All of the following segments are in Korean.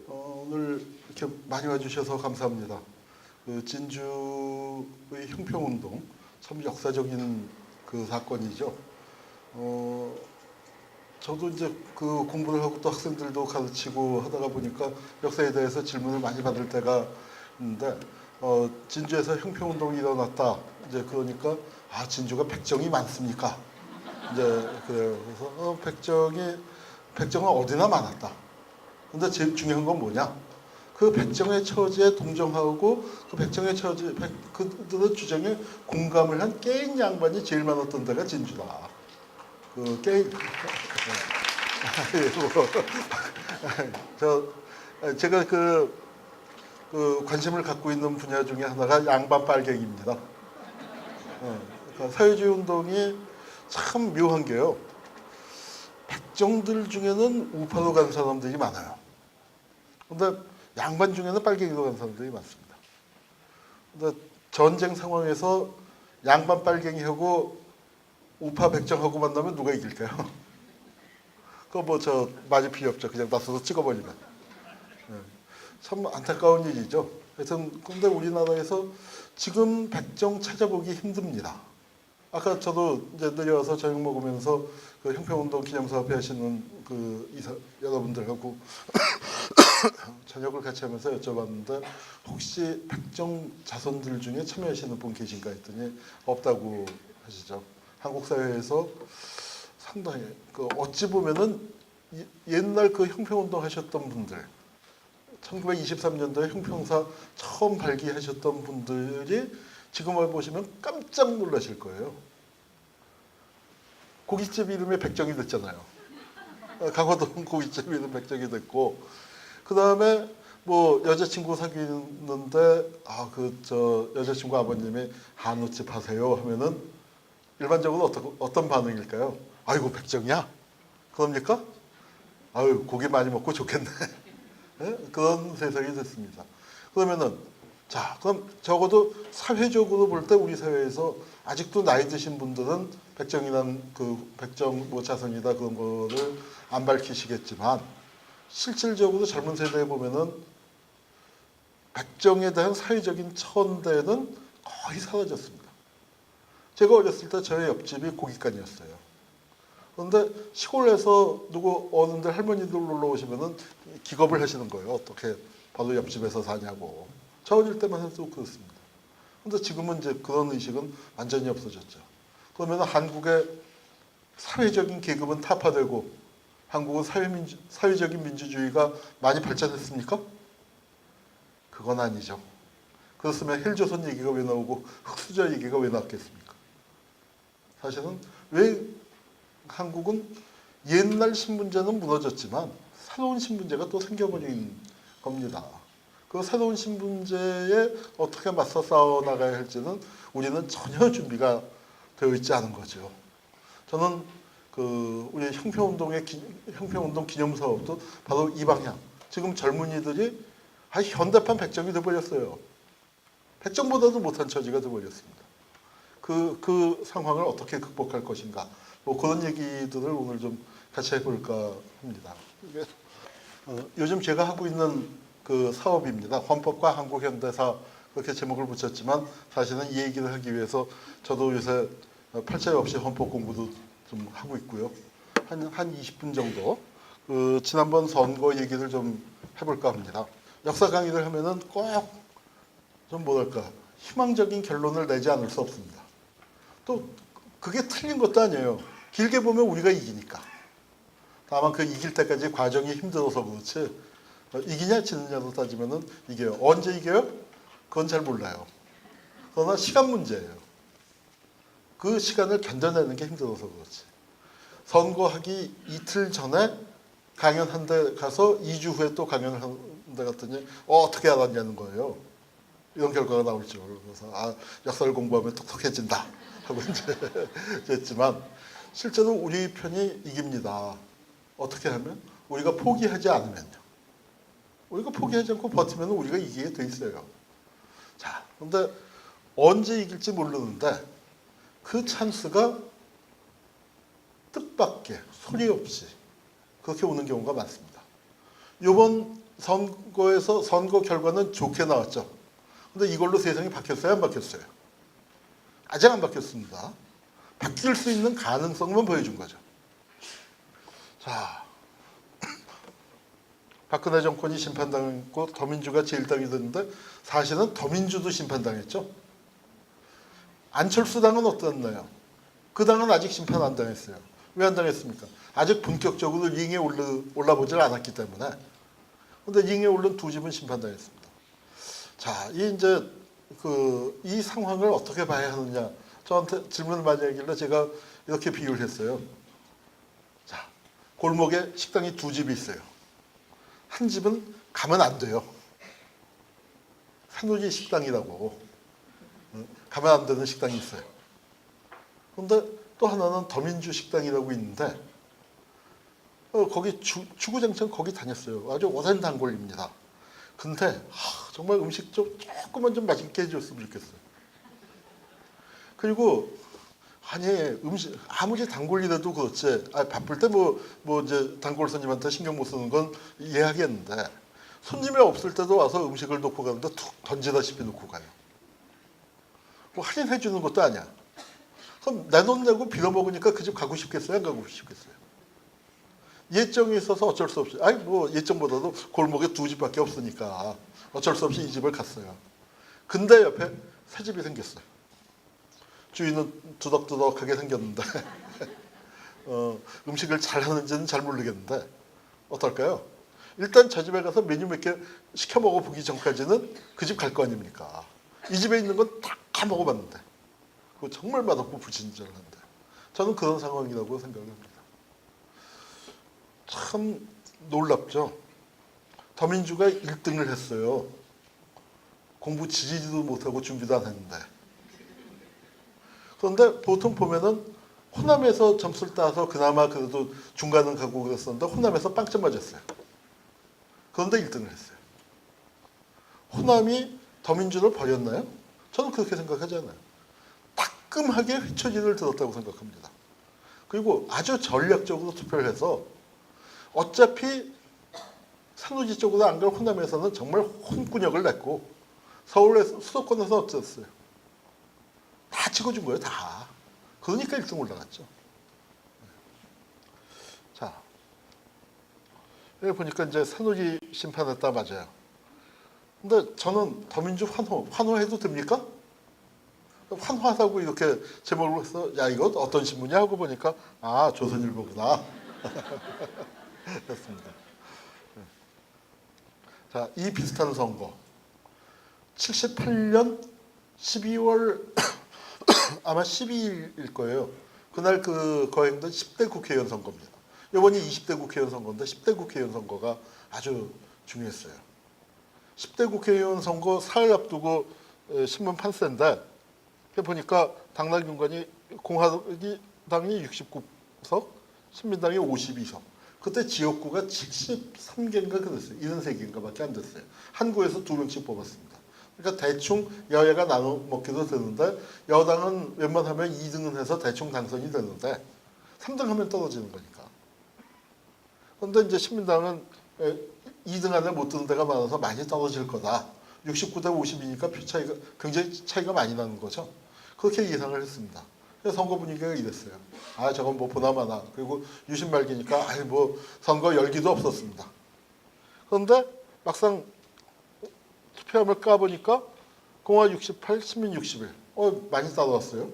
오늘 이렇게 많이 와주셔서 감사합니다. 그 진주의 형평운동 참 역사적인 그 사건이죠. 저도 이제 그 공부를 하고 또 학생들도 가르치고 하다가 보니까 역사에 대해서 질문을 많이 받을 때가 있는데 진주에서 형평운동이 일어났다. 이제 그러니까 진주가 백정이 많습니까? 이제 그래요. 그래서 백정은 어디나 많았다. 근데 제일 중요한 건 뭐냐? 그 백정의 처지에 동정하고 그 백정의 처지, 그들의 주장에 공감을 한 깨인 양반이 제일 많았던 데가 진주다. 그 깨인 제가 그 관심을 갖고 있는 분야 중에 하나가 양반 빨갱이입니다. 그러니까 사회주의 운동이 참 묘한 게요. 백정들 중에는 우파로 간 사람들이 많아요. 근데 양반 중에는 빨갱이로 간 사람들이 많습니다. 근데 전쟁 상황에서 양반 빨갱이하고 우파 백정하고 만나면 누가 이길까요? 그거 뭐 저 맞을 필요 없죠. 그냥 놔서서 찍어버리면. 참 안타까운 일이죠. 하여튼 근데 우리나라에서 지금 백정 찾아보기 힘듭니다. 아까 저도 이제 내려와서 저녁 먹으면서 그 형평운동 기념사업회 하시는 그 여러분들하고 저녁을 같이 하면서 여쭤봤는데 혹시 백정 자손들 중에 참여하시는 분 계신가 했더니 없다고 하시죠. 한국 사회에서 상당히 그 어찌 보면은 옛날 그 형평운동 하셨던 분들 1923년도에 형평사 처음 발기하셨던 분들이 지금 보시면 깜짝 놀라실 거예요. 고깃집 이름이 백정이 됐잖아요. 강화동 고깃집 이름 백정이 됐고, 그 다음에 뭐 여자친구 사귀는데 여자친구 아버님이 한우집 하세요 하면은 일반적으로 어떤 반응일까요? 아이고 백정이야? 그럽니까? 아유 고기 많이 먹고 좋겠네. 네? 그런 세상이 됐습니다. 그러면은 그럼 적어도 사회적으로 볼 때 우리 사회에서 아직도 나이 드신 분들은 백정이란 그 백정 뭐 자손이다 그런 거를 안 밝히시겠지만 실질적으로 젊은 세대에 보면은 백정에 대한 사회적인 천대는 거의 사라졌습니다. 제가 어렸을 때 저희 옆집이 고깃간이었어요. 그런데 시골에서 누구 어른들 할머니들 놀러 오시면은 기겁을 하시는 거예요. 어떻게 바로 옆집에서 사냐고. 저 어릴 때만 해도 그렇습니다. 그런데 지금은 이제 그런 의식은 완전히 없어졌죠. 그러면 한국의 사회적인 계급은 타파되고 한국은 사회적인 민주주의가 많이 발전했습니까? 그건 아니죠. 그렇으면 헬조선 얘기가 왜 나오고 흑수저 얘기가 왜 나왔겠습니까? 사실은 왜 한국은 옛날 신분제는 무너졌지만 새로운 신분제가 또 생겨버린 겁니다. 그 새로운 신분제에 어떻게 맞서 싸워나가야 할지는 우리는 전혀 준비가 되어 있지 않은 거죠. 저는 우리 형평운동 기념사업도 바로 이 방향. 지금 젊은이들이 현대판 백정이 돼버렸어요. 백정보다도 못한 처지가 돼버렸습니다. 그 상황을 어떻게 극복할 것인가. 뭐 그런 얘기들을 오늘 좀 같이 해볼까 합니다. 요즘 제가 하고 있는 그 사업입니다. 헌법과 한국 현대사 그렇게 제목을 붙였지만 사실은 이 얘기를 하기 위해서 저도 요새 팔자에 없이 헌법 공부도 좀 하고 있고요. 한 20분 정도 지난번 선거 얘기를 좀 해볼까 합니다. 역사 강의를 하면은 꼭 좀 뭐랄까 희망적인 결론을 내지 않을 수 없습니다. 또 그게 틀린 것도 아니에요. 길게 보면 우리가 이기니까. 다만 그 이길 때까지 과정이 힘들어서 그렇지 이기냐 지느냐로 따지면은 이겨요. 언제 이겨요? 그건 잘 몰라요. 그러나 시간 문제예요. 그 시간을 견뎌내는 게 힘들어서 그렇지. 선거하기 이틀 전에 강연 한 대 가서 2주 후에 또 강연을 한 대 갔더니 어떻게 알았냐는 거예요. 이런 결과가 나올 줄. 그래서 역사를 공부하면 똑똑해진다 하고 이제 했지만 실제로 우리 편이 이깁니다. 어떻게 하면? 우리가 포기하지 않으면요. 우리가 포기하지 않고 버티면 우리가 이기게 돼 있어요. 그런데 언제 이길지 모르는데 그 찬스가 뜻밖의 소리 없이 그렇게 오는 경우가 많습니다. 이번 선거에서 선거 결과는 좋게 나왔죠. 근데 이걸로 세상이 바뀌었어요? 안 바뀌었어요? 아직 안 바뀌었습니다. 바뀔 수 있는 가능성만 보여준 거죠. 자, 박근혜 정권이 심판당했고 더민주가 제1당이 됐는데 사실은 더민주도 심판당했죠. 안철수 당은 어땠나요? 그 당은 아직 심판 안 당했어요. 왜 안 당했습니까? 아직 본격적으로 링에 올라보질 않았기 때문에. 근데 링에 오른 두 집은 심판당했습니다. 자, 이 상황을 어떻게 봐야 하느냐. 저한테 질문을 많이 하길래 제가 이렇게 비유를 했어요. 자, 골목에 식당이 두 집이 있어요. 한 집은 가면 안 돼요. 새누리 식당이라고. 가면 안 되는 식당이 있어요. 그런데 또 하나는 더민주 식당이라고 있는데 거기 주구장창 거기 다녔어요. 아주 오랜 단골입니다. 근데 정말 음식 조금만 좀 맛있게 해줬으면 좋겠어요. 그리고 아니 음식 아무리 단골이라도 그렇지 바쁠 때 이제 단골 손님한테 신경 못 쓰는 건 이해하겠는데 손님이 없을 때도 와서 음식을 놓고 가는데 툭 던지다시피 놓고 가요. 뭐 할인해 주는 것도 아니야. 그럼 내 돈 내고 빌어먹으니까 그 집 가고 싶겠어요? 안 가고 싶겠어요? 예정이 있어서 어쩔 수 없이 예정보다도 골목에 두 집밖에 없으니까 어쩔 수 없이 이 집을 갔어요. 근데 옆에 새 집이 생겼어요. 주인은 두덕두덕하게 생겼는데 음식을 잘하는지는 잘 모르겠는데 어떨까요? 일단 저 집에 가서 메뉴 몇 개 시켜 먹어보기 전까지는 그 집 갈 거 아닙니까? 이 집에 있는 건 다 먹어봤는데 그거 정말 맛없고 불친절한데 저는 그런 상황이라고 생각을 합니다. 참 놀랍죠. 더민주가 1등을 했어요. 공부 지지도 못하고 준비도 안 했는데. 그런데 보통 보면은 호남에서 점수를 따서 그나마 그래도 중간은 가고 그랬었는데 호남에서 빵점 맞았어요. 그런데 1등을 했어요. 호남이 더민주를 버렸나요? 저는 그렇게 생각하지 않아요. 따끔하게 회초리를 들었다고 생각합니다. 그리고 아주 전략적으로 투표를 해서 어차피 새누리 쪽으로 안 갈 호남에서는 정말 혼꾸녕을 냈고 서울에서 수도권에서 어땠어요? 다 찍어준 거예요. 다. 그러니까 1등 올라갔죠. 자, 여기 보니까 이제 새누리 심판했다 맞아요. 근데 저는 더민주 환호해도 됩니까? 환호하다고 이렇게 제목을 해서 야 이거 어떤 신문이야 하고 보니까 조선일보구나. 됐습니다. 자, 이 비슷한 선거 78년 12월 아마 12일일 거예요. 그날 거행된 10대 국회의원 선거입니다. 이번이 20대 국회의원 선거인데 10대 국회의원 선거가 아주 중요했어요. 10대 국회의원 선거 사흘 앞두고 신문 판세인데 보니까 당락 윤곽이 공화당이 69석, 신민당이 52석. 그때 지역구가 73개인가 그랬어요. 73개인가밖에 안 됐어요. 한 구에서 2명씩 뽑았습니다. 그러니까 대충 여야가 나눠 먹기도 되는데 여당은 웬만하면 2등은 해서 대충 당선이 되는데 3등 하면 떨어지는 거니까. 그런데 이제 신민당은 2등 안에 못 드는 데가 많아서 많이 떨어질 거다. 69대 50이니까 표 차이가 굉장히 차이가 많이 나는 거죠. 그렇게 예상을 했습니다. 그래서 선거 분위기가 이랬어요. 저건 보나마나. 그리고 유신말기니까 선거 열기도 없었습니다. 그런데 막상 투표함을 까보니까 공화 68, 신민 61. 많이 따라왔어요.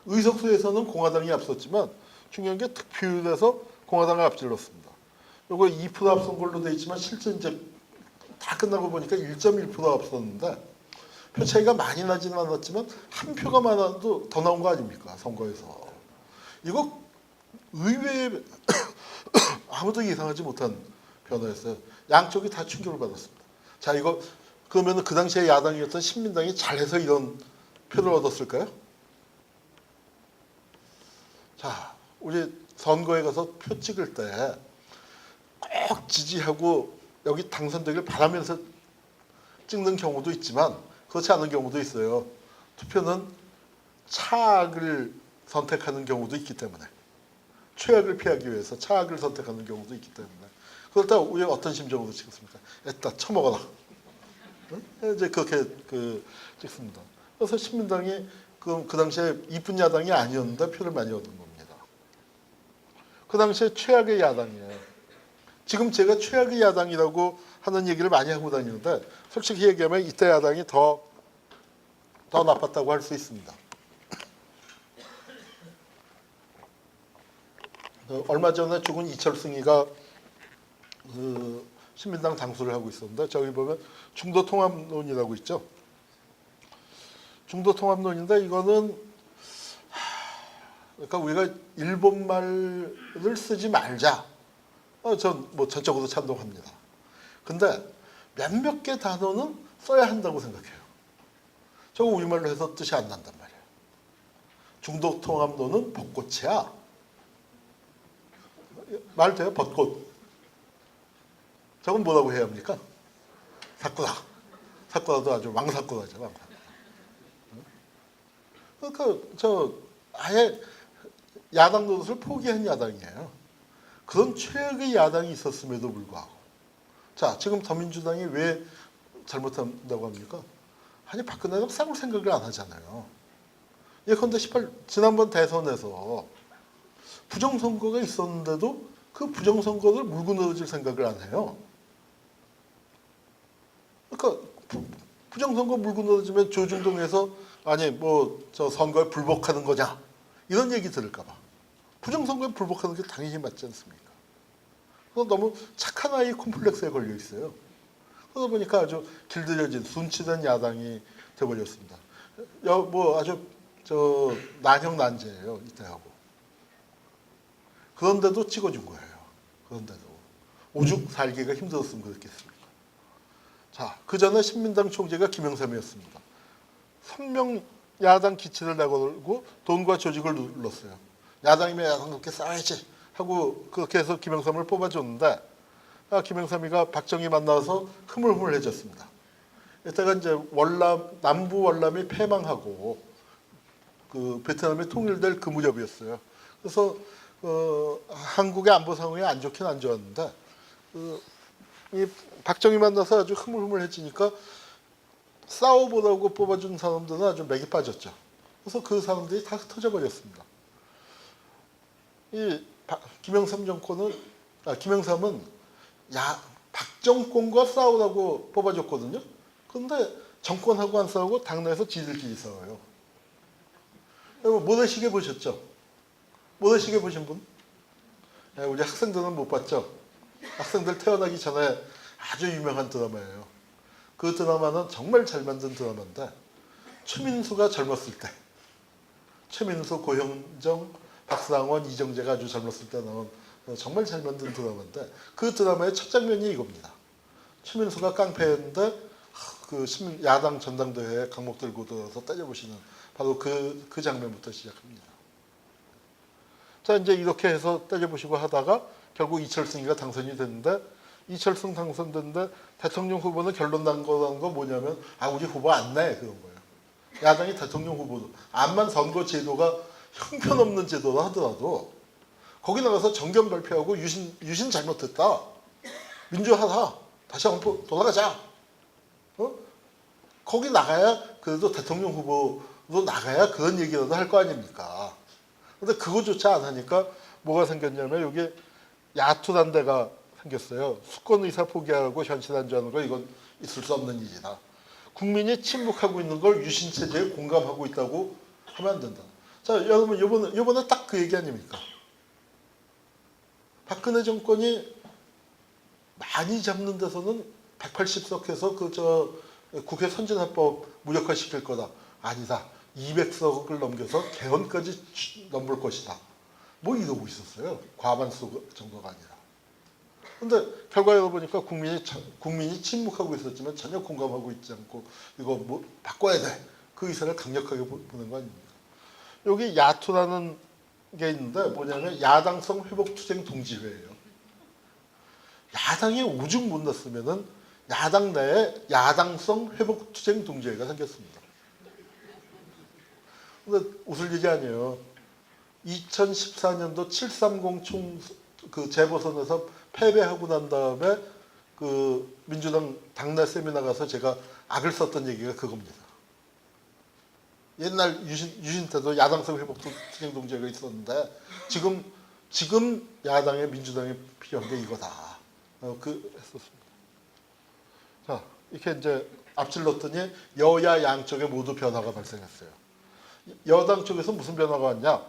의석수에서는 공화당이 앞섰지만 중요한 게 득표율에서 공화당을 앞질렀습니다. 이거 2% 앞선 걸로 돼 있지만 실제 이제 다 끝나고 보니까 1.1% 앞섰는데 표 차이가 많이 나지는 않았지만 한 표가 많아도 더 나온 거 아닙니까? 선거에서. 이거 의외에 아무도 예상하지 못한 변화였어요. 양쪽이 다 충격을 받았습니다. 자, 이거 그러면 그 당시에 야당이었던 신민당이 잘해서 이런 표를 얻었을까요? 자, 우리 선거에 가서 표 찍을 때 꼭 지지하고 여기 당선되길 바라면서 찍는 경우도 있지만 그렇지 않은 경우도 있어요. 투표는 차악을 선택하는 경우도 있기 때문에 최악을 피하기 위해서 차악을 선택하는 경우도 있기 때문에 그렇다 우리가 어떤 심정으로 찍습니까? 에따 처먹어라. 응? 이제 그렇게 찍습니다. 그래서 신민당이 그 당시에 이쁜 야당이 아니었는데 표를 많이 얻은 겁니다. 그 당시에 최악의 야당이에요. 지금 제가 최악의 야당이라고 하는 얘기를 많이 하고 다니는데 솔직히 얘기하면 이때 야당이 더 나빴다고 할 수 있습니다. 얼마 전에 죽은 이철승이가 신민당 당수를 하고 있었는데 저기 보면 중도통합론이라고 있죠. 중도통합론인데 이거는 그러니까 우리가 일본말을 쓰지 말자. 전 뭐 전적으로 찬동합니다. 근데 몇몇 개 단어는 써야 한다고 생각해요. 저거 우리말로 해서 뜻이 안 난단 말이에요. 중도통합론은 벚꽃이야. 말 돼요? 벚꽃. 저건 뭐라고 해야 합니까? 사쿠라. 사쿠라도 아주 왕사쿠라죠. 왕사쿠라. 그러니까 저 아예 야당 노릇을 포기한 야당이에요. 그런 최악의 야당이 있었음에도 불구하고 자 지금 더민주당이 왜 잘못한다고 합니까? 아니 박근혜는 싸울 생각을 안 하잖아요. 예컨대 지난번 대선에서 부정선거가 있었는데도 그 부정선거를 물고 늘어질 생각을 안 해요. 그러니까 부정선거 물고 늘어지면 조중동에서 아니 뭐 저 선거에 불복하는 거냐 이런 얘기 들을까 봐. 부정선거에 불복하는 게 당연히 맞지 않습니까? 그래서 너무 착한 아이 콤플렉스에 걸려 있어요. 그러다 보니까 아주 길들여진 순치된 야당이 돼버렸습니다. 뭐 아주 난형난제예요 이때하고. 그런데도 찍어준 거예요. 그런데도 오죽 살기가 힘들었으면 그랬겠습니까? 자, 그 전에 신민당 총재가 김영삼이었습니다. 선명 야당 기치를 내걸고 돈과 조직을 눌렀어요. 야당이면 야당 그렇게 싸야지 하고 그렇게 해서 김영삼을 뽑아줬는데 김영삼이가 박정희 만나서 흐물흐물해졌습니다. 이때가 이제 남부 월남이 패망하고 그 베트남이 통일될 그 무렵이었어요. 그래서 한국의 안보 상황이 안 좋긴 안 좋았는데 이 박정희 만나서 아주 흐물흐물해지니까 싸워보라고 뽑아준 사람들은 아주 맥이 빠졌죠. 그래서 그 사람들이 다 흩어져 버렸습니다. 이 김영삼은 박정권과 싸우라고 뽑아줬거든요. 그런데 정권하고 안 싸우고 당내에서 지들끼리 싸워요. 모래시계 보셨죠? 모래시계 보신 분? 네, 우리 학생들은 못 봤죠? 학생들 태어나기 전에 아주 유명한 드라마예요. 그 드라마는 정말 잘 만든 드라마인데 최민수가 젊었을 때 최민수, 고형정, 박상원, 이정재가 아주 젊었을 때 나온 정말 잘 만든 드라마인데 그 드라마의 첫 장면이 이겁니다. 최민수가 깡패였는데 그 야당 전당대회에 강목 들고 들어서 때려보시는 바로 그 장면부터 시작합니다. 자 이제 이렇게 해서 때려보시고 하다가 결국 이철승이가 당선이 됐는데 이철승 당선됐는데 대통령 후보는 결론 난 거라는 거 뭐냐면 우리 후보 안 내 그런 거예요. 야당이 대통령 후보도 암만 선거 제도가 형편없는 제도라 하더라도 거기 나가서 정견 발표하고 유신 잘못했다. 민주화하라. 다시 한번 돌아가자. 거기 나가야 그래도 대통령 후보로 나가야 그런 얘기라도 할 거 아닙니까. 근데 그거조차 안 하니까 뭐가 생겼냐면 여기 야투단대가 생겼어요. 수권의사 포기하고 현실 안주하는 거 이건 있을 수 없는 일이다. 국민이 침묵하고 있는 걸 유신체제에 공감하고 있다고 하면 안 된다. 자 여러분 이번에 딱 그 얘기 아닙니까? 박근혜 정권이 많이 잡는 데서는 180석 해서 국회 선진화법 무력화시킬 거다. 아니다. 200석을 넘겨서 개헌까지 넘볼 것이다. 뭐 이러고 있었어요. 과반수 정도가 아니라. 근데 결과에 보니까 국민이 침묵하고 있었지만 전혀 공감하고 있지 않고 이거 뭐 바꿔야 돼. 그 의사를 강력하게 보는 거 아닙니까? 여기 야투라는 게 있는데 뭐냐면 야당성 회복투쟁 동지회예요. 야당이 오죽 못 났으면은 야당 내에 야당성 회복투쟁 동지회가 생겼습니다. 근데 웃을 일이 아니에요. 2014년도 730 재보선에서 패배하고 난 다음에 그 민주당 당내 세미나 가서 제가 악을 썼던 얘기가 그겁니다. 옛날 유신 때도 야당성 회복 투쟁 동지가 있었는데 지금 야당의 민주당이 필요한 게 이거다. 했었습니다. 자, 이렇게 이제 앞질렀더니 여야 양쪽에 모두 변화가 발생했어요. 여당 쪽에서 무슨 변화가 왔냐?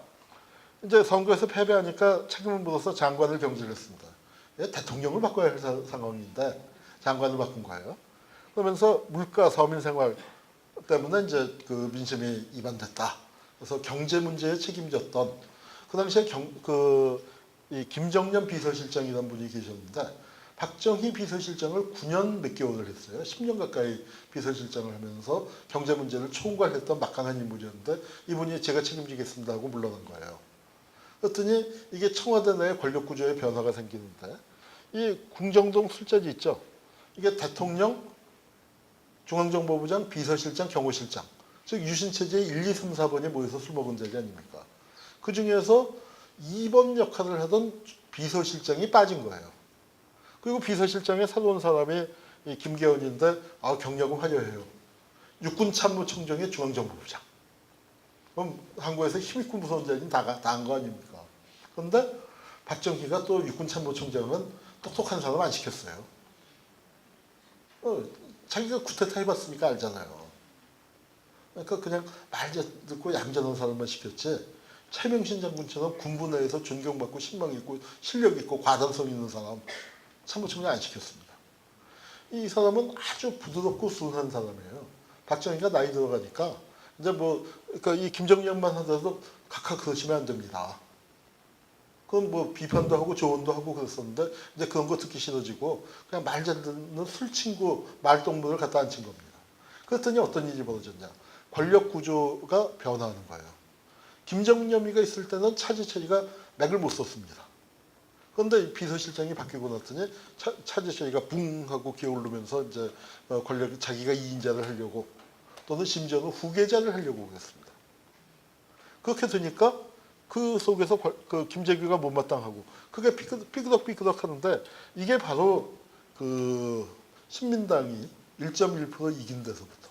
이제 선거에서 패배하니까 책임을 묻어서 장관을 경질했습니다. 대통령을 바꿔야 할 상황인데 장관을 바꾼 거예요. 그러면서 물가, 서민 생활 때문에 이제 그 민심이 이반됐다. 그래서 경제 문제에 책임졌던 그 당시에 이 김정년 비서실장이라는 분이 계셨는데 박정희 비서실장을 9년 몇 개월을 했어요. 10년 가까이 비서실장을 하면서 경제 문제를 총괄했던 막강한 인물이었는데 이분이 제가 책임지겠습니다 하고 물러난 거예요. 그랬더니 이게 청와대 내 권력 구조에 변화가 생기는데 이 궁정동 술자리 있죠. 이게 대통령, 중앙정보부장, 비서실장, 경호실장 즉 유신체제의 1, 2, 3, 4번이 모여서 술 먹은 자리 아닙니까? 그 중에서 2번 역할을 하던 비서실장이 빠진 거예요. 그리고 비서실장에 새로운 사람이 김계원인데 경력은 화려해요. 육군참모총장의 중앙정보부장. 그럼 한국에서 힘있고 무서운 자리는 다 한 거 아닙니까? 그런데 박정희가 또 육군참모총장은 똑똑한 사람 안 시켰어요. 자기가 쿠데타 해봤으니까 알잖아요. 그러니까 그냥 말 듣고 얌전한 사람만 시켰지 최명신 장군처럼 군부 내에서 존경받고 신망 있고 실력 있고 과단성 있는 사람 참모총장 안 시켰습니다. 이 사람은 아주 부드럽고 순한 사람이에요. 박정희가 나이 들어가니까 이제 그러니까 이 김정년만 하더라도 각하 그러시면 안 됩니다. 그건 비판도 하고 조언도 하고 그랬었는데 이제 그런 거 듣기 싫어지고 그냥 말 잘 듣는 술친구 말동무를 갖다 앉힌 겁니다. 그랬더니 어떤 일이 벌어졌냐. 권력 구조가 변화하는 거예요. 김정념이가 있을 때는 차지철이가 맥을 못 썼습니다. 그런데 비서실장이 바뀌고 났더니 차지철이가 붕 하고 기어오르면서 이제 권력 자기가 2인자를 하려고 또는 심지어는 후계자를 하려고 그랬습니다. 그렇게 되니까 그 속에서 그 김재규가 못마땅하고 그게 삐그덕 하는데 이게 바로 그 신민당이 1.1% 이긴 데서부터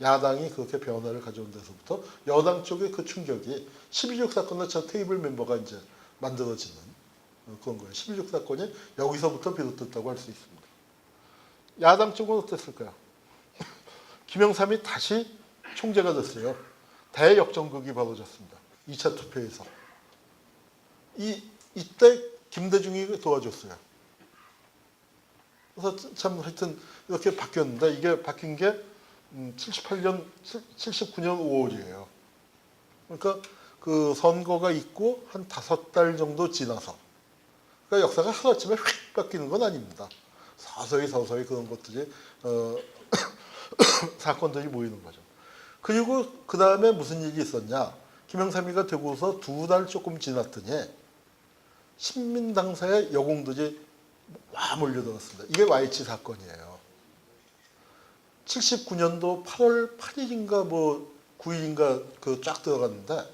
야당이 그렇게 변화를 가져온 데서부터 여당 쪽의 그 충격이 12.6 사건의 저 테이블 멤버가 이제 만들어지는 그런 거예요. 12.6 사건이 여기서부터 비롯됐다고 할 수 있습니다. 야당 쪽은 어땠을까요? 김영삼이 다시 총재가 됐어요. 대역전극이 벌어졌습니다. 2차 투표에서. 이때 김대중이 도와줬어요. 그래서 참 하여튼 이렇게 바뀌었는데 이게 바뀐 게 79년 5월이에요. 그러니까 그 선거가 있고 한 5달 정도 지나서 그러니까 역사가 하루아침에 휙 바뀌는 건 아닙니다. 서서히 그런 것들이 사건들이 모이는 거죠. 그리고 그 다음에 무슨 일이 있었냐. 김영삼이가 되고서 2달 조금 지났더니 신민당사의 여공들이 와 몰려들었습니다. 이게 YH 사건이에요. 79년도 8월 8일인가 9일인가 그 쫙 들어갔는데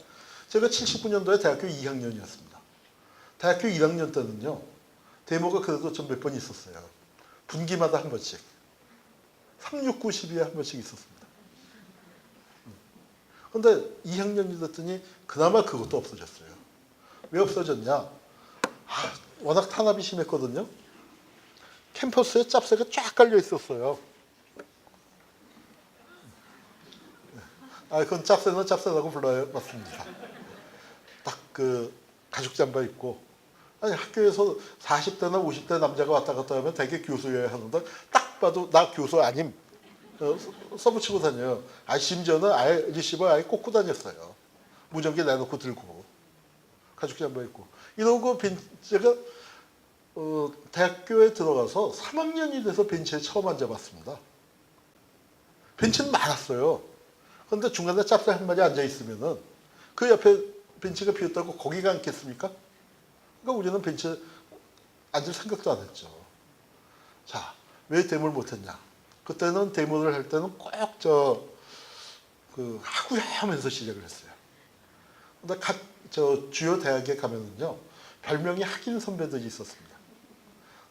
제가 79년도에 대학교 2학년이었습니다. 대학교 1학년 때는요. 데모가 그래도 좀 몇 번 있었어요. 분기마다 한 번씩. 369 12에 한 번씩 있었습니다. 그런데 2학년이 됐더니 그나마 그것도 없어졌어요. 왜 없어졌냐? 워낙 탄압이 심했거든요. 캠퍼스에 짭새가 쫙 깔려 있었어요. 그건 짭새는 짭새라고 불러봤습니다. 딱 그 가죽 잠바 입고 학교에서 40대나 50대 남자가 왔다 갔다 하면 되게 교수여야 하는데 딱 봐도 나 교수 아님 써붙이고 다녀요. 심지어는 아예 리시버 아예 꽂고 다녔어요. 무전기 내놓고 들고 가죽 잠바 입고 이러고 제가 대학교에 들어가서 3학년이 돼서 벤치에 처음 앉아봤습니다. 벤치는 많았어요. 그런데 중간에 짭새 한 마리 앉아 있으면은 그 옆에 벤치가 비었다고 거기가 앉겠습니까? 그러니까 우리는 벤치에 앉을 생각도 안 했죠. 자, 왜 데모를 못했냐? 그때는 데모를 할 때는 꼭 하구야 하면서 시작을 했어요. 근데 주요 대학에 가면은요, 별명이 학인 선배들이 있었습니다.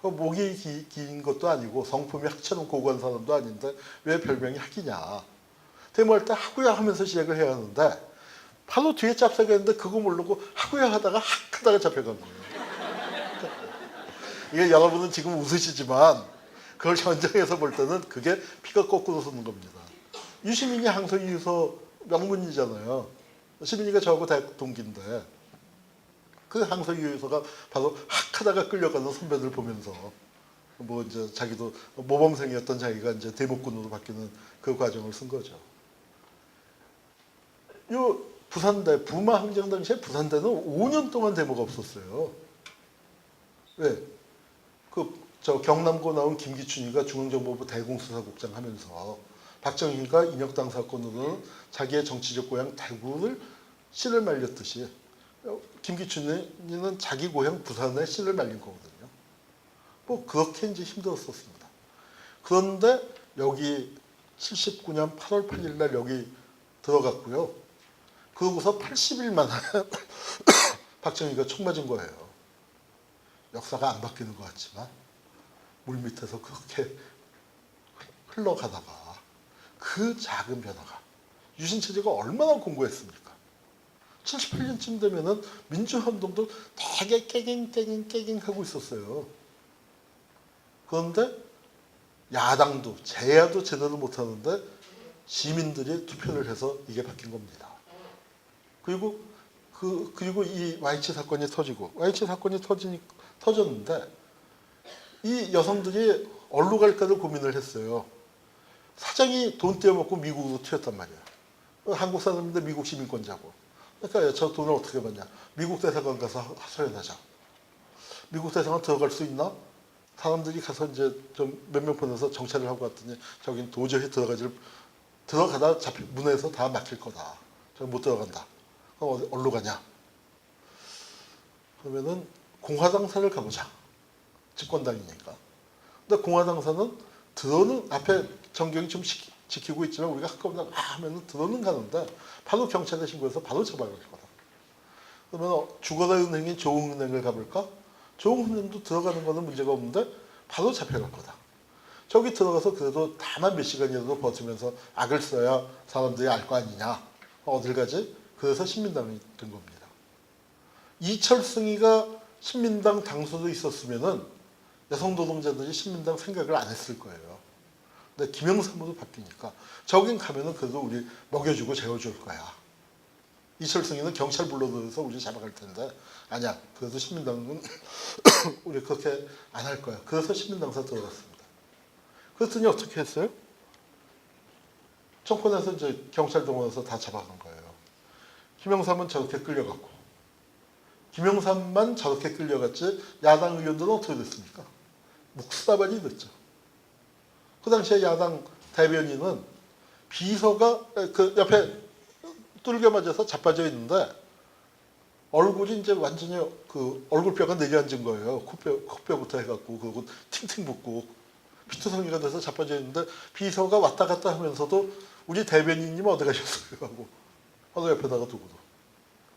목이 긴 것도 아니고 성품이 학처럼 고고한 사람도 아닌데 왜 별명이 학이냐. 데모할 때 하구야 하면서 시작을 해야 하는데 바로 뒤에 짭새가 있는데 그거 모르고 하구야 하다가 학 하다가 잡혀간 거예요. 이게 여러분은 지금 웃으시지만 그걸 현장에서 볼 때는 그게 피가 거꾸로 솟는 겁니다. 유시민이 항소 이유서 명문이잖아요. 시민이가 저하고 대학 동기인데 그 항소 이유서가 바로 학하다가 끌려가는 선배들 보면서 뭐 이제 자기도 모범생이었던 자기가 이제 대목군으로 바뀌는 그 과정을 쓴 거죠. 요 부산대 부마 항쟁 당시에 부산대는 5년 동안 데모가 없었어요. 왜? 저 경남고 나온 김기춘이가 중앙정보부 대공수사국장 하면서 박정희가 인혁당 사건으로는 자기의 정치적 고향 대구를 씨를 말렸듯이 김기춘이는 자기 고향 부산에 씨를 말린 거거든요. 뭐 그렇게 이제 힘들었었습니다. 그런데 여기 79년 8월 8일 날 여기 들어갔고요. 그러고서 80일 만에 박정희가 총 맞은 거예요. 역사가 안 바뀌는 것 같지만 물밑에서 그렇게 흘러가다가 그 작은 변화가 유신체제가 얼마나 공고했습니까? 78년쯤 되면은 민주화운동도 되게 깨갱 하고 있었어요. 그런데 야당도 제야도 제대로 못하는데 시민들이 투표를 해서 이게 바뀐 겁니다. 그리고 이 와이치 사건이 터지고 와이치 사건이 터졌는데 이 여성들이 어디로 갈까를 고민을 했어요. 사장이 돈 떼어먹고 미국으로 튀었단 말이야. 한국 사람인데 미국 시민권자고. 그러니까 저 돈을 어떻게 받냐. 미국 대사관 가서 하소연하자. 미국 대사관 들어갈 수 있나? 사람들이 가서 이제 좀 몇 명 보내서 정찰을 하고 왔더니 저긴 도저히 들어가다 문에서 다 막힐 거다. 저기 못 들어간다. 그럼 어디로 가냐? 그러면은 공화당사를 가보자. 집권당이니까. 근데 공화당사는 들어는 앞에 정경이 좀 지키고 있지만 우리가 한꺼번에 하면은 들어는 가는데 바로 경찰에 신고해서 바로 처벌할 거다. 그러면 죽어라 은행인 조흥은행을 가볼까? 조흥은행도 들어가는 거는 문제가 없는데 바로 잡혀갈 거다. 저기 들어가서 그래도 다만 몇 시간이라도 버티면서 악을 써야 사람들이 알 거 아니냐. 어딜 가지? 그래서 신민당이 된 겁니다. 이철승이가 신민당 당수도 있었으면은 여성 노동자들이 신민당 생각을 안 했을 거예요. 근데 김영삼으로 바뀌니까 저긴 가면은 그래도 우리 먹여주고 재워줄 거야. 이철승이는 경찰 불러들여서 우리 잡아갈 텐데 아니야. 그래도 신민당은 우리 그렇게 안 할 거야. 그래서 신민당사 들어갔습니다. 그랬더니 어떻게 했어요? 정권에서 이제 경찰 동원해서 다 잡아간 거예요. 김영삼은 저렇게 끌려갔고 김영삼만 저렇게 끌려갔지 야당 의원들은 어떻게 됐습니까? 묵사발이 됐죠. 그 당시에 야당 대변인은 비서가 그 옆에 뚫겨 맞아서 자빠져 있는데 얼굴이 이제 완전히 그 얼굴뼈가 내려앉은 거예요. 코뼈부터 해갖고 그리고 팅팅 붓고 피투성이가 돼서 자빠져 있는데 비서가 왔다 갔다 하면서도 우리 대변인님 어디 가셨어요? 하고 바로 옆에다가 두고도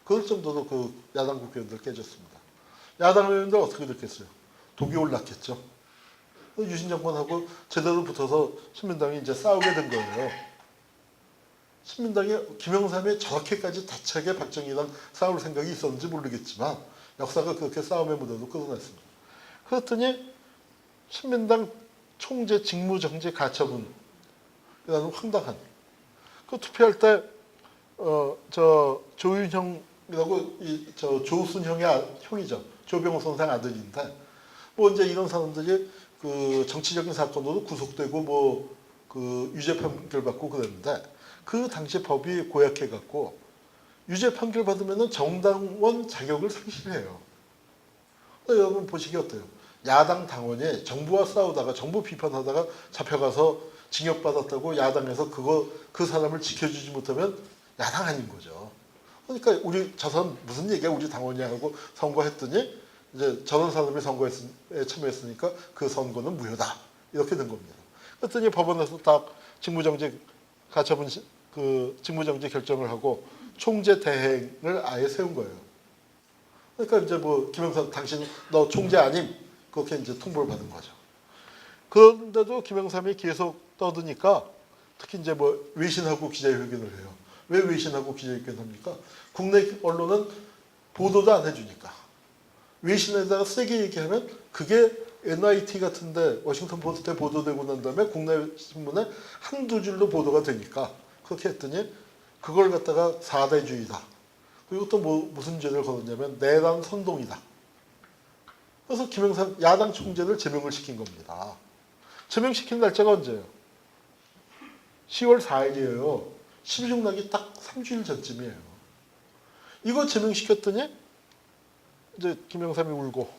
그럴 정도로 그 야당 국회의원들 깨졌습니다. 야당 의원들 어떻게 됐겠어요? 독이 올랐겠죠. 유신 정권하고 제대로 붙어서 신민당이 이제 싸우게 된 거예요. 신민당이 김영삼이 저렇게까지 다차게 박정희랑 싸울 생각이 있었는지 모르겠지만 역사가 그렇게 싸움의 무대로 끌어냈습니다. 그랬더니 신민당 총재 직무정지 가처분 이라는 황당한 그 투표할 때 저 조윤형이라고 저 조순형의 형이죠. 조병호 선생 아들인데 뭐 이제 이런 사람들이 그 정치적인 사건으로 구속되고 뭐 그 유죄 판결 받고 그랬는데 그 당시 법이 고약해 갖고 유죄 판결 받으면은 정당원 자격을 상실해요. 여러분 보시기 어때요? 야당 당원이 정부와 싸우다가 정부 비판하다가 잡혀가서 징역받았다고 야당에서 그 사람을 지켜주지 못하면 야당 아닌 거죠. 그러니까 우리 저 사람 무슨 얘기야 우리 당원이야 하고 선거했더니 이제 저런 사람이 선거에 참여했으니까 그 선거는 무효다. 이렇게 된 겁니다. 그랬더니 법원에서 딱 직무정지 가처분 그 직무정지 결정을 하고 총재 대행을 아예 세운 거예요. 그러니까 이제 뭐 김영삼 당신 너 총재 아님 그렇게 이제 통보를 받은 거죠. 그런데도 김영삼이 계속 떠드니까 특히 이제 뭐 외신하고 기자회견을 해요. 왜 외신하고 기자회견을 합니까? 국내 언론은 보도도 안 해주니까. 외신에다가 세게 얘기하면 그게 NIT 같은데 워싱턴 포스트에 보도되고 난 다음에 국내 신문에 한두 줄로 보도가 되니까 그렇게 했더니 그걸 갖다가 4대주의다. 그리고 또 무슨 죄를 걸었냐면 내란 선동이다. 그래서 김영삼 야당 총재를 제명을 시킨 겁니다. 제명시킨 날짜가 언제예요? 10월 4일이에요. 12중 나기 딱 3주일 전쯤이에요. 이거 제명시켰더니 이제 김영삼이 울고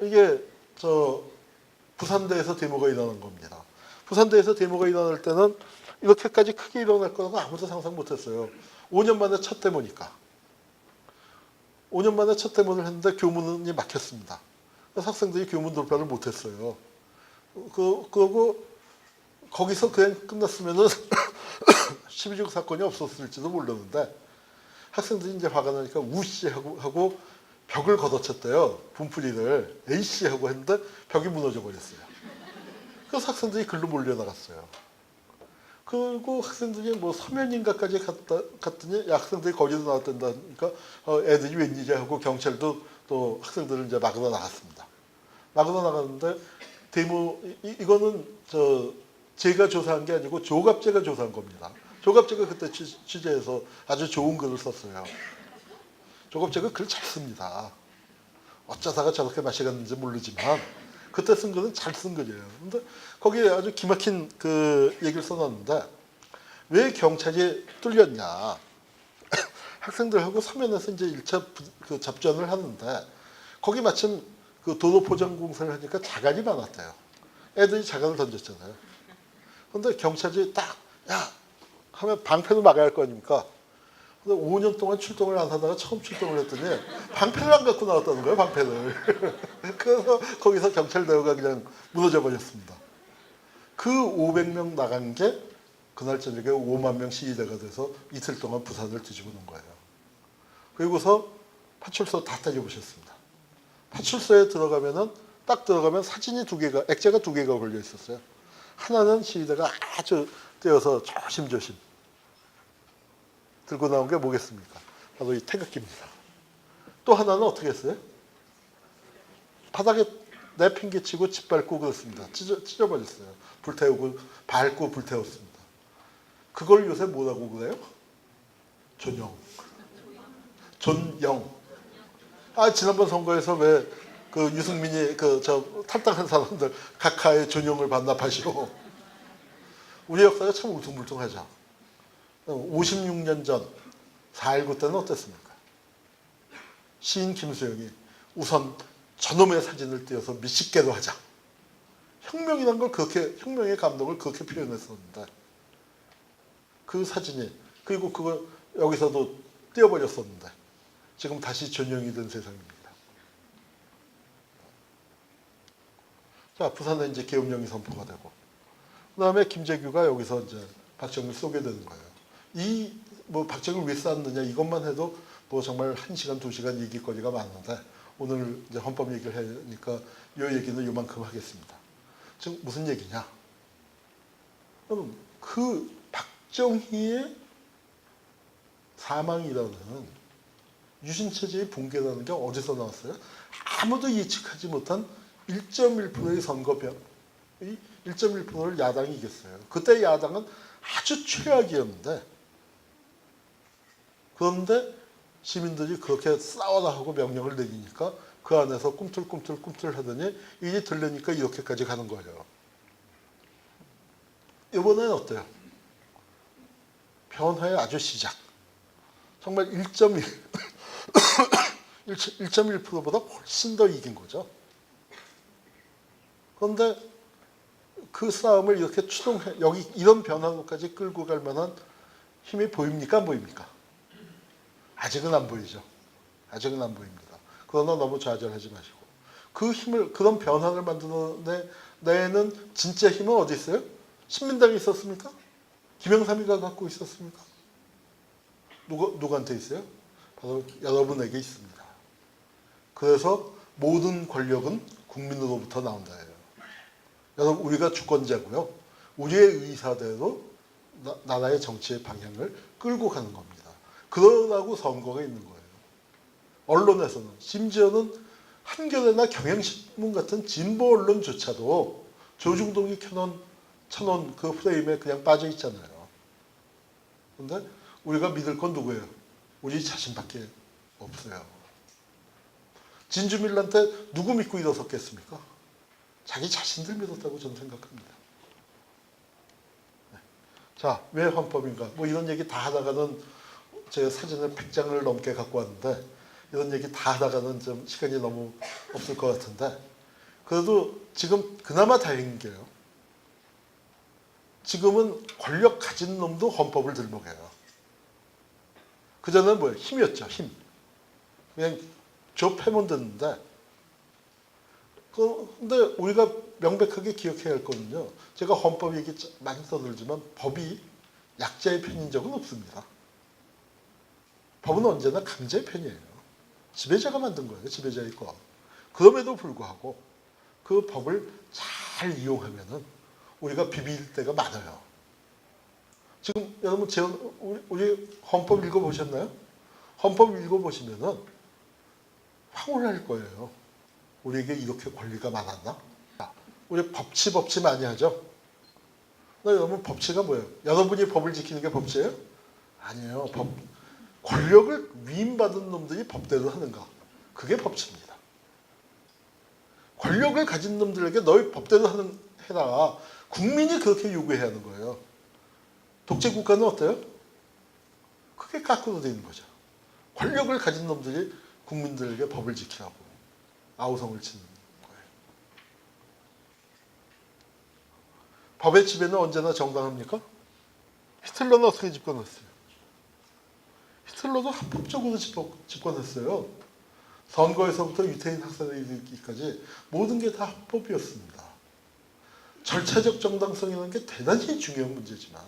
이게 부산대에서 데모가 일어난 겁니다. 부산대에서 데모가 일어날 때는 이렇게까지 크게 일어날 거라고 아무도 상상 못했어요. 5년 만에 첫 데모니까. 5년 만에 첫 데모를 했는데 교문이 막혔습니다. 그래서 학생들이 교문 돌파를 못했어요. 그러고 거기서 그냥 끝났으면은 12.6 사건이 없었을지도 모르는데 학생들이 이제 화가 나니까 우씨 하고 벽을 걷어쳤대요. 분풀이를 A씨 하고 했는데 벽이 무너져 버렸어요. 그래서 학생들이 글로 몰려나갔어요. 그리고 학생들이 뭐 서면인가까지 갔더니 학생들이 거기서 나왔단다니까 애들이 웬일이야 하고 경찰도 또 학생들을 이제 막으러 나갔습니다. 막으러 나갔는데 데모 이거는 제가 조사한 게 아니고 조갑제가 조사한 겁니다. 조갑제가 그때 취재해서 아주 좋은 글을 썼어요. 조갑제가 글 잘 씁니다. 어쩌다가 저렇게 맛이 갔는지 모르지만 그때 쓴 글은 잘 쓴 글이에요. 근데 거기에 아주 기막힌 그 얘기를 써놨는데 왜 경찰이 뚫렸냐. 학생들하고 서면에서 이제 1차 그 접전을 하는데 거기 마침 그 도로 포장 공사를 하니까 자갈이 많았대요. 애들이 자갈을 던졌잖아요. 근데 경찰이 딱 야 하면 방패도 막아야 할 거 아닙니까? 근데 5년 동안 출동을 안 하다가 처음 출동을 했더니 방패를 안 갖고 나왔다는 거예요, 방패를. 그래서 거기서 경찰 대우가 그냥 무너져 버렸습니다. 그 500명 나간 게 그날 저녁에 5만 명 시위대가 돼서 이틀 동안 부산을 뒤집어 놓은 거예요. 그리고서 파출소 다 때려보셨습니다. 파출소에 딱 들어가면 사진이 2개가, 액자가 2개가 걸려 있었어요. 하나는 시위대가 아주 떼어서 조심조심 들고 나온 게 뭐겠습니까? 바로 이 태극기입니다. 또 하나는 어떻게 했어요? 바닥에 내팽개치고 짓밟고 그렇습니다. 찢어버렸어요. 불태우고 밟고 불태웠습니다. 그걸 요새 뭐라고 그래요? 존영. 지난번 선거에서 왜 그 유승민이 탈당한 사람들 각하의 존영을 반납하시고 우리 역사가 참 울퉁불퉁하죠. 56년 전 4.19 때는 어땠습니까? 시인 김수영이 우선 저놈의 사진을 띄어서 미식게도 하자. 혁명이란 걸 그렇게, 혁명의 감동을 그렇게 표현했었는데 그 사진이, 그리고 그걸 여기서도 띄어버렸었는데 지금 다시 존영이 된 세상입니다. 자, 부산에 이제 계엄령이 선포가 되고 그 다음에 김재규가 여기서 이제 박정희를 쏘게 되는 거예요. 박정희를 왜 쐈느냐 이것만 해도 뭐 정말 1시간, 2시간 얘기거리가 많은데 오늘 이제 헌법 얘기를 하니까 이 얘기는 요만큼 하겠습니다. 지금 무슨 얘기냐? 그럼 그 박정희의 사망이라는 유신체제의 붕괴라는 게 어디서 나왔어요? 아무도 예측하지 못한 1.1%의 선거변, 1.1%를 야당이 이겼어요. 그때 야당은 아주 최악이었는데 그런데 시민들이 그렇게 싸워라 하고 명령을 내리니까 그 안에서 꿈틀꿈틀 하더니 일이 들리니까 이렇게까지 가는 거예요. 이번엔 어때요? 변화의 아주 시작. 정말 1.1%보다 훨씬 더 이긴 거죠. 그런데 그 싸움을 이렇게 여기 이런 변화로까지 끌고 갈 만한 힘이 보입니까? 안 보입니까? 아직은 안 보이죠. 아직은 안 보입니다. 그러나 너무 좌절하지 마시고 그 힘을, 그런 변화를 만들어내는 진짜 힘은 어디 있어요? 신민당이 있었습니까? 김영삼이가 갖고 있었습니까? 누구한테 있어요? 바로 여러분에게 있습니다. 그래서 모든 권력은 국민으로부터 나온다예요. 여러분 우리가 주권자고요. 우리의 의사대로 나라의 정치의 방향을 끌고 가는 겁니다. 그러라고 선거가 있는 거예요. 언론에서는 심지어는 한겨레나 경향신문 같은 진보 언론조차도 조중동이 쳐놓은 그 프레임에 그냥 빠져 있잖아요. 근데 우리가 믿을 건 누구예요? 우리 자신밖에 없어요. 진주밀란 때 누구 믿고 일어섰겠습니까? 자기 자신들 믿었다고 저는 생각합니다. 네. 자, 왜 헌법인가? 뭐 이런 얘기 다 하다가는 제가 사진을 100장을 넘게 갖고 왔는데 이런 얘기 다 하다가는 좀 시간이 너무 없을 것 같은데 그래도 지금 그나마 다행인 게요. 지금은 권력 가진 놈도 헌법을 들먹여요. 그전에는 뭐예요? 힘이었죠. 힘. 그냥 좁혀면 됐는데 근데 우리가 명백하게 기억해야 할 거는요. 제가 헌법 얘기 많이 떠들지만 법이 약자의 편인 적은 없습니다. 법은 언제나 강자의 편이에요. 지배자가 만든 거예요. 지배자의 거. 그럼에도 불구하고 그 법을 잘 이용하면은 우리가 비빌 때가 많아요. 지금 여러분 우리 헌법 읽어보셨나요? 헌법 읽어보시면은 황홀할 거예요. 우리에게 이렇게 권리가 많았나? 우리 법치 많이 하죠? 여러분 법치가 뭐예요? 여러분이 법을 지키는 게 법치예요? 아니에요. 권력을 위임받은 놈들이 법대로 하는가? 그게 법치입니다. 권력을 가진 놈들에게 너희 법대로 해라. 국민이 그렇게 요구해야 하는 거예요. 독재국가는 어때요? 그게 거꾸로 되는 거죠. 권력을 가진 놈들이 국민들에게 법을 지키라고 아우성을 치는 거예요. 법의 지배는 언제나 정당합니까? 히틀러는 어떻게 집권했어요? 히틀러도 합법적으로 집권했어요. 선거에서부터 유태인 학살에 이르기까지 모든 게 다 합법이었습니다. 절차적 정당성이라는 게 대단히 중요한 문제지만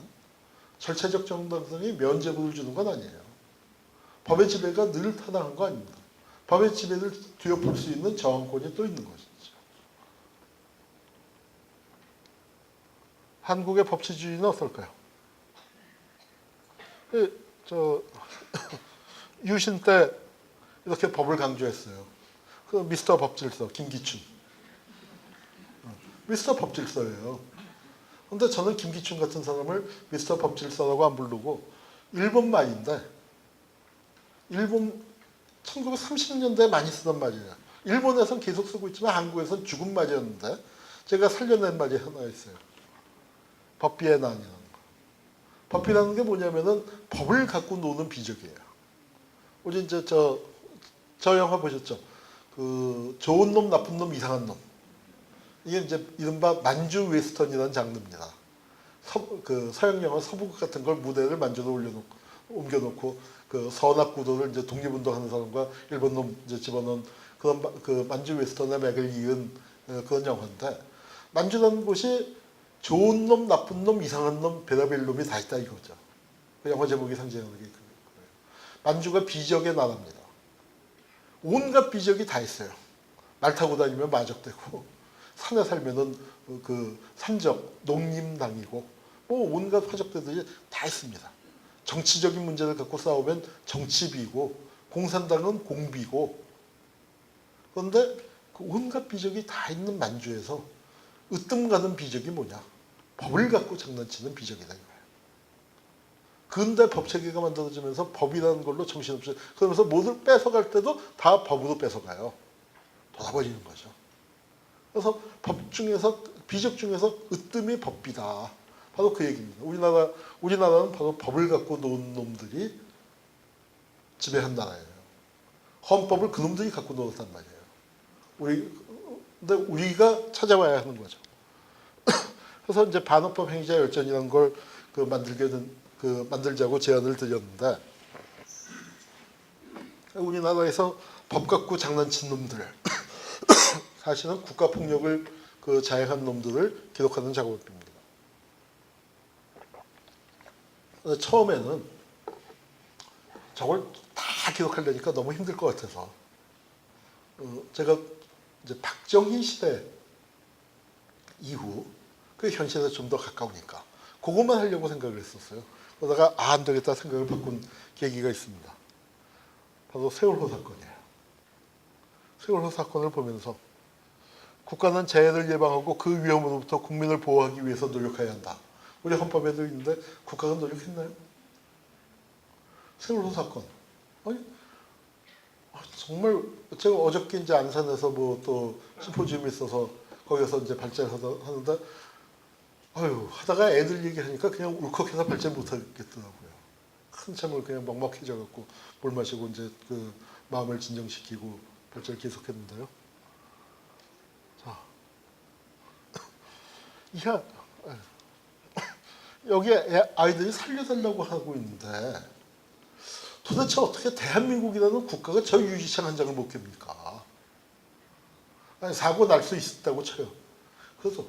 절차적 정당성이 면죄부를 주는 건 아니에요. 법의 지배가 늘 타당한 거 아닙니다. 법의 지배를 뒤엎을 수 있는 저항권이 또 있는 것이죠. 한국의 법치주의는 어떨까요? 유신 때 이렇게 법을 강조했어요. 그 미스터 법질서 김기춘. 미스터 법질서예요. 근데 저는 김기춘 같은 사람을 미스터 법질서라고 안 부르고 일본 말인데 일본 1930년대에 많이 쓰던 말이에요. 일본에서는 계속 쓰고 있지만 한국에서는 죽은 말이었는데 제가 살려낸 말이 하나 있어요. 법비에난이라는 거. 법비라는 게 뭐냐면은 법을 갖고 노는 비적이에요. 우리 이제 저 영화 보셨죠? 그 좋은 놈, 나쁜 놈, 이상한 놈. 이게 이제 이른바 만주 웨스턴이라는 장르입니다. 서양 영화 서부극 같은 걸 무대를 만주로 옮겨놓고 그 선악구도를 이제 독립운동하는 사람과 일본 놈 이제 집어넣은 그런 그 만주 웨스턴의 맥을 이은 그런 영화인데 만주라는 곳이 좋은 놈, 나쁜 놈, 이상한 놈, 별의별 놈이 다 있다 이거죠. 그 영화 제목이 상징하는 게 그거예요. 만주가 비적의 나라입니다. 온갖 비적이 다 있어요. 말 타고 다니면 마적되고 산에 살면은 그 산적, 농림당이고 뭐 온갖 화적들이 다 있습니다. 정치적인 문제를 갖고 싸우면 정치비고 공산당은 공비고 그런데 그 온갖 비적이 다 있는 만주에서 으뜸 가는 비적이 뭐냐? 법을 갖고 장난치는 비적이다 이거예요. 근대 법체계가 만들어지면서 법이라는 걸로 정신없이 그러면서 뭐를 뺏어갈 때도 다 법으로 뺏어가요. 돌아버리는 거죠. 그래서 법 중에서 비적 중에서 으뜸이 법비다. 바로 그 얘기입니다. 우리나라는 바로 법을 갖고 놓은 놈들이 지배한 나라예요. 헌법을 그 놈들이 갖고 놓았단 말이에요. 근데 우리가 찾아와야 하는 거죠. 그래서 이제 반헌법 행위자 열전이라는 걸 만들자고 제안을 드렸는데 우리나라에서 법 갖고 장난친 놈들 사실은 국가폭력을 자행한 놈들을 기록하는 작업입니다. 처음에는 저걸 다 기록하려니까 너무 힘들 것 같아서 제가 이제 박정희 시대 이후 그 현 시대에 좀 더 가까우니까 그것만 하려고 생각을 했었어요. 그러다가 안 되겠다 생각을 바꾼 계기가 있습니다. 바로 세월호 사건이에요. 세월호 사건을 보면서 국가는 재해를 예방하고 그 위험으로부터 국민을 보호하기 위해서 노력해야 한다. 우리 헌법에도 있는데 국가가 노력했나요? 세월호 사건. 아니, 정말 제가 어저께 이제 안산에서 뭐 또 심포지움이 있어서 거기서 이제 발제하는데 하다가 애들 얘기하니까 그냥 울컥해서 발제 못하겠더라고요. 한참을 그냥 먹먹해져갖고 물 마시고 이제 그 마음을 진정시키고 발제를 계속했는데요. 자, 이하 여기 아이들이 살려달라고 하고 있는데 도대체 어떻게 대한민국이라는 국가가 저 유리창 한 장을 못 깹니까? 아니, 사고 날 수 있다고 쳐요. 그래서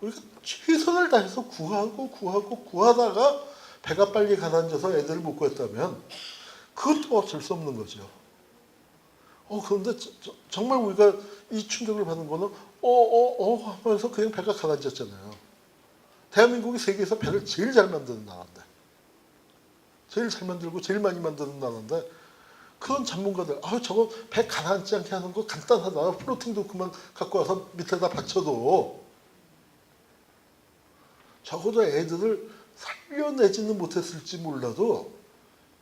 우리가 최선을 다해서 구하다가 배가 빨리 가라앉아서 애들을 못 구했다면 그것도 어쩔 수 없는 거죠. 그런데 정말 우리가 이 충격을 받는 거는 하면서 그냥 배가 가라앉았잖아요. 대한민국이 세계에서 배를 제일 잘 만드는 나라인데, 제일 잘 만들고 제일 많이 만드는 나라인데, 그런 전문가들, 저거 배 가라앉지 않게 하는 거 간단하다. 플로팅도 그만 갖고 와서 밑에다 받쳐도 적어도 애들을 살려내지는 못했을지 몰라도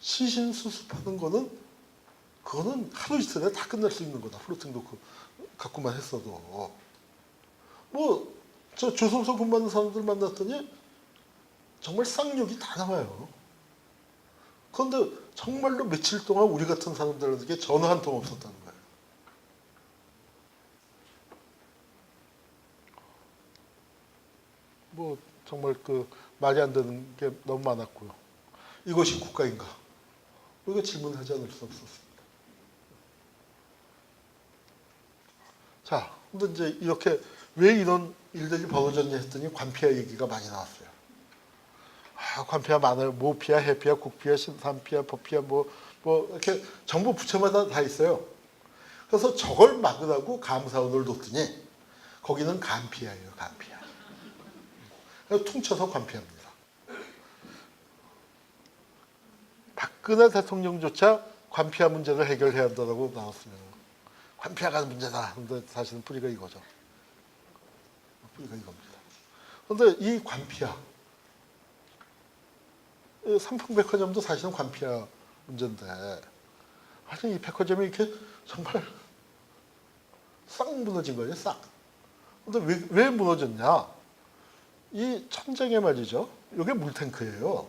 시신수습하는 거는 그거는 하루 이틀에 다 끝날 수 있는 거다. 플로팅도 갖고만 했어도. 저 조선소 근무하는 사람들 만났더니 정말 쌍욕이 다 나와요. 그런데 정말로 며칠 동안 우리 같은 사람들에게 전화 한 통 없었다는 거예요. 정말 말이 안 되는 게 너무 많았고요. 이것이 국가인가? 우리가 질문하지 않을 수 없었습니다. 자, 근데 이제 이렇게 왜 이런 일들이 벌어졌냐 했더니 관피아 얘기가 많이 나왔어요. 관피아 많아요. 모피아, 해피아, 국피아, 신산피아, 법피아 이렇게 정부 부처마다 다 있어요. 그래서 저걸 막으라고 감사원을 뒀더니 거기는 간피아예요, 간피아. 퉁쳐서 관피합니다. 박근혜 대통령조차 관피아 문제를 해결해야 한다고 나왔으면 관피아가 문제다. 근데 사실은 뿌리가 이거죠. 뿌리가 이겁니다. 그런데 이 관피아, 삼풍백화점도 사실은 관피아 문제인데, 아니 이 백화점이 이렇게 정말 싹 무너진 거예요, 싹. 근데 왜 무너졌냐? 이 천장에 말이죠. 이게 물탱크예요.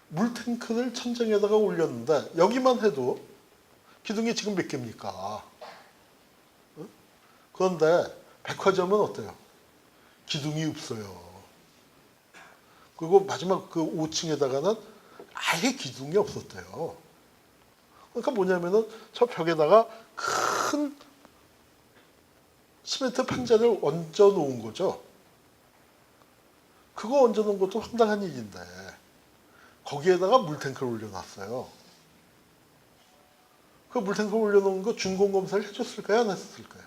물탱크를 천장에다가 올렸는데 여기만 해도 기둥이 지금 몇 개입니까? 그런데 백화점은 어때요? 기둥이 없어요. 그리고 마지막 그 5층에다가는 아예 기둥이 없었대요. 그러니까 뭐냐면은 저 벽에다가 큰 시멘트 판자를 얹어 놓은 거죠. 그거 얹어 놓은 것도 황당한 일인데 거기에다가 물탱크를 올려놨어요. 그 물탱크 올려놓은 거 준공검사를 해줬을까요? 안 했을까요?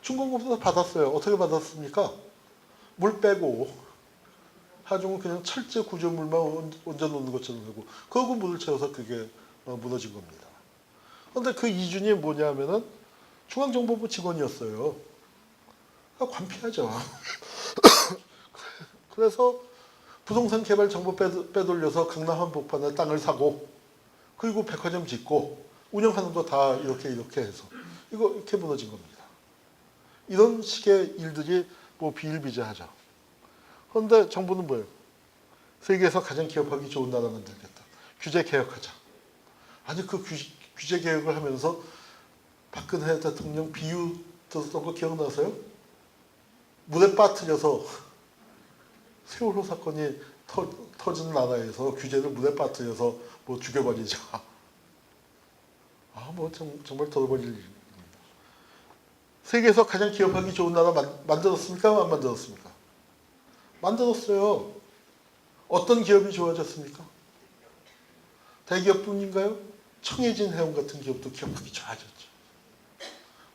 준공검사 받았어요. 어떻게 받았습니까? 물 빼고 하중은 그냥 철제 구조물만 얹어놓는 것처럼 되고 그거 물을 채워서 그게 무너진 겁니다. 그런데 그 이준이 뭐냐면은 중앙정보부 직원이었어요. 관피하죠. 그래서 부동산 개발 정보 빼돌려서 강남 한복판에 땅을 사고 그리고 백화점 짓고 운영하는 거 다 이렇게 해서 이렇게 무너진 겁니다. 이런 식의 일들이 비일비재하죠. 그런데 정부는 뭐예요? 세계에서 가장 기업하기 좋은 나라 만들겠다. 규제 개혁하자. 아니 그 규제 개혁을 하면서 박근혜 대통령 비유 들었던 거 기억나세요? 물에 빠뜨려서 세월호 사건이 터진 나라에서 규제를 물에 빠뜨려서 죽여버리자. 정말 덜어버릴 일입니다. 세계에서 가장 기업하기 좋은 나라 만들었습니까? 안 만들었습니까? 만들었어요. 어떤 기업이 좋아졌습니까? 대기업뿐인가요? 청해진 해운 같은 기업도 기업하기 좋아졌죠.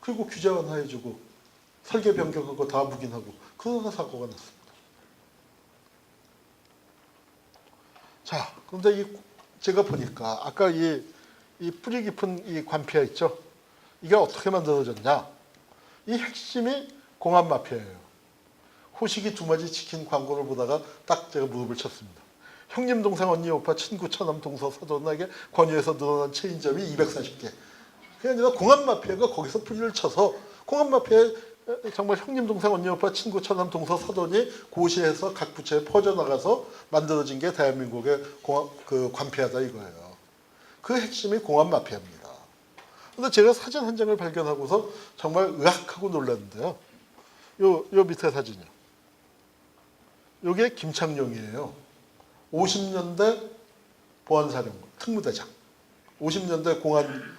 그리고 규제 완화해주고 설계 변경하고 다 묵인하고 그러다 사고가 났습니다. 자, 그런데 제가 보니까 아까 이 뿌리 깊은 이 관피아 있죠? 이게 어떻게 만들어졌냐? 이 핵심이 공안 마피아예요. 호식이 두 마리 치킨 광고를 보다가 딱 제가 무릎을 쳤습니다. 형님, 동생, 언니, 오빠, 친구, 처남, 동서, 사돈에게 권유해서 늘어난 체인점이 240개. 그게 아니라 공안 마피아가 거기서 뿌리를 쳐서 공안 마피아의 정말 형님, 동생, 언니, 오빠, 친구, 처남, 동서, 사돈이 고시해서 각 부처에 퍼져나가서 만들어진 게 대한민국의 그 관피아다 이거예요. 그 핵심이 공안 마피아입니다. 근데 제가 사진 한 장을 발견하고서 정말 의학하고 놀랐는데요. 요 밑에 사진이요. 요게 김창룡이에요. 50년대 보안사령부 특무대장. 50년대 공안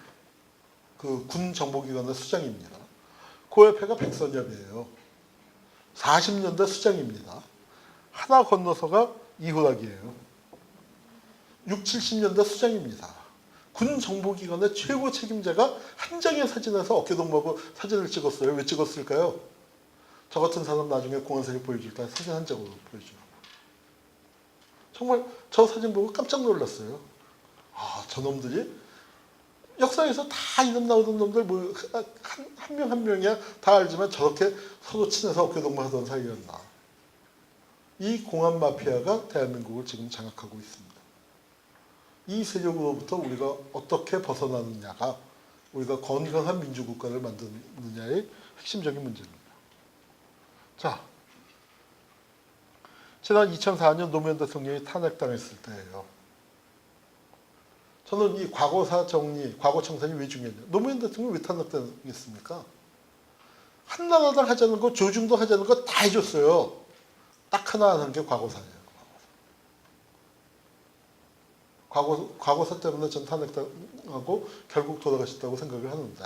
군 정보기관의 수장입니다. 그 옆에가 백선엽이에요. 40년대 수장입니다. 하나 건너서가 이후락이에요. 6, 70년대 수장입니다. 군 정보기관의 최고 책임자가 한 장의 사진에서 어깨동무하고 사진을 찍었어요. 왜 찍었을까요? 저 같은 사람 나중에 공안사에 보여줄 때 사진 한 장으로 보여주라고. 정말 저 사진 보고 깜짝 놀랐어요. 아, 저놈들이 역사에서 다 이름 나오던 놈들 뭐 한 명 한 명이야 다 알지만 저렇게 서로 친해서 어깨동무하던 사이였나. 이 공안 마피아가 대한민국을 지금 장악하고 있습니다. 이 세력으로부터 우리가 어떻게 벗어나느냐가 우리가 건강한 민주국가를 만드느냐의 핵심적인 문제입니다. 자, 지난 2004년 노무현 대통령이 탄핵당했을 때예요. 저는 이 과거사 정리, 과거 청산이 왜 중요하냐. 노무현 대통령이 왜 탄핵당했습니까? 한나라당 하자는 거, 조중도 하자는 거 다 해줬어요. 딱 하나 하는 게 과거사예요. 과거사 때문에 전 탄핵당하고 결국 돌아가셨다고 생각을 하는데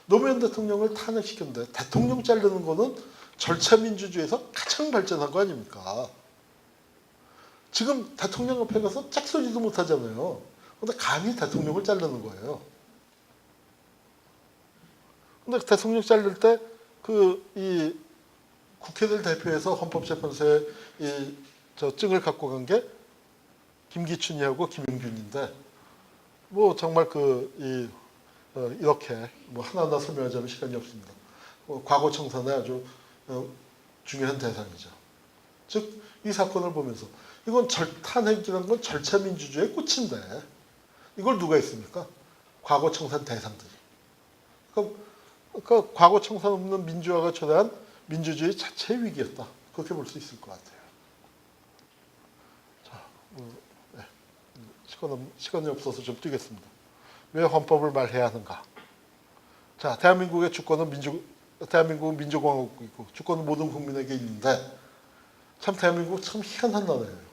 노무현 대통령을 탄핵시켰는데 대통령 자르는 거는 절차민주주의에서 가장 발전한 거 아닙니까? 지금 대통령 앞에 가서 짝소리도 못 하잖아요. 근데 감히 대통령을 자르는 거예요. 근데 대통령 자를 때 이 국회를 대표해서 헌법재판소에 저 증을 갖고 간 게 김기춘이하고 김용균인데 뭐 정말 이렇게 뭐 하나하나 설명하자면 시간이 없습니다. 과거 청산의 아주 중요한 대상이죠. 즉 이 사건을 보면서 이건 탄핵이라는 건 절차민주주의의 꽃인데 이걸 누가 했습니까? 과거 청산 대상들이. 그러니까 과거 청산 없는 민주화가 초래한 민주주의 자체의 위기였다. 그렇게 볼 수 있을 것 같아요. 자, 네. 시간이 없어서 좀 뛰겠습니다. 왜 헌법을 말해야 하는가? 자, 대한민국의 주권은 대한민국은 민주공화국이고 주권은 모든 국민에게 있는데 참 대한민국 참 희한한 나라예요.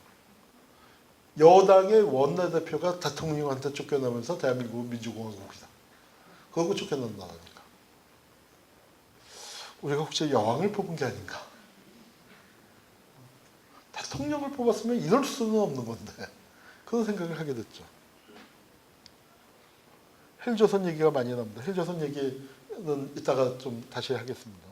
여당의 원내대표가 대통령한테 쫓겨나면서 대한민국은 민주공화국이다. 그러고 쫓겨난 나라니까. 우리가 혹시 여왕을 뽑은 게 아닌가? 대통령을 뽑았으면 이럴 수는 없는 건데 그런 생각을 하게 됐죠. 헬조선 얘기가 많이 나옵니다. 헬조선 얘기는 이따가 좀 다시 하겠습니다.